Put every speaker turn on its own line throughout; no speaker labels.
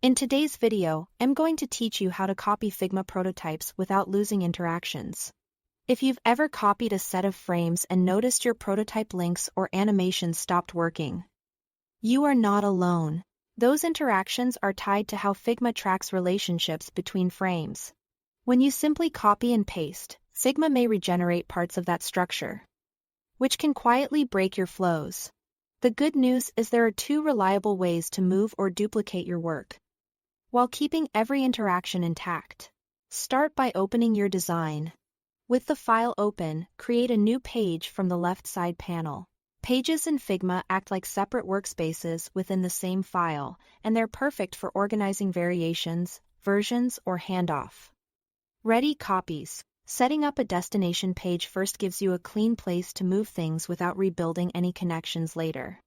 In today's video, I'm going to teach you how to copy Figma prototypes without losing interactions. If you've ever copied a set of frames and noticed your prototype links or animations stopped working, you are not alone. Those interactions are tied to how Figma tracks relationships between frames. When you simply copy and paste, Figma may regenerate parts of that structure, which can quietly break your flows. The good news is there are two reliable ways to move or duplicate your work while keeping every interaction intact. Start by opening your design. With the file open, create a new page from the left side panel. Pages in Figma act like separate workspaces within the same file, and they're perfect for organizing variations, versions, or handoff. Ready copies. Setting up a destination page first gives you a clean place to move things without rebuilding any connections later.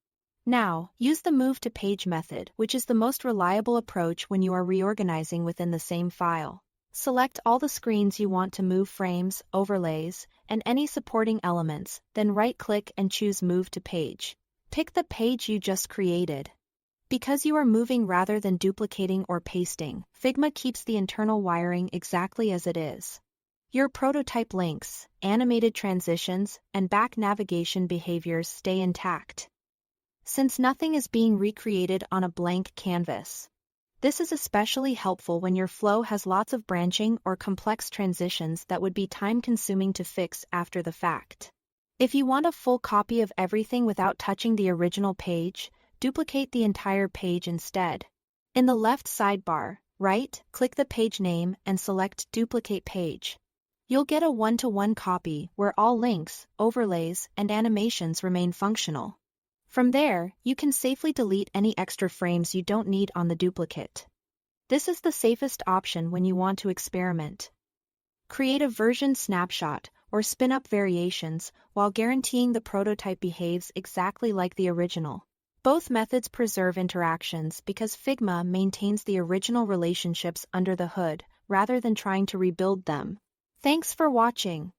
Now, use the Move to Page method, which is the most reliable approach when you are reorganizing within the same file. Select all the screens you want to move frames, overlays, and any supporting elements, then right-click and choose Move to Page. Pick the page you just created. Because you are moving rather than duplicating or pasting, Figma keeps the internal wiring exactly as it is. Your prototype links, animated transitions, and back navigation behaviors stay intact, since nothing is being recreated on a blank canvas. This is especially helpful when your flow has lots of branching or complex transitions that would be time-consuming to fix after the fact. If you want a full copy of everything without touching the original page, duplicate the entire page instead. In the left sidebar, right-click the page name and select Duplicate Page. You'll get a one-to-one copy where all links, overlays, and animations remain functional. From there, you can safely delete any extra frames you don't need on the duplicate. This is the safest option when you want to experiment. Create a version snapshot or spin up variations while guaranteeing the prototype behaves exactly like the original. Both methods preserve interactions because Figma maintains the original relationships under the hood rather than trying to rebuild them. Thanks for watching.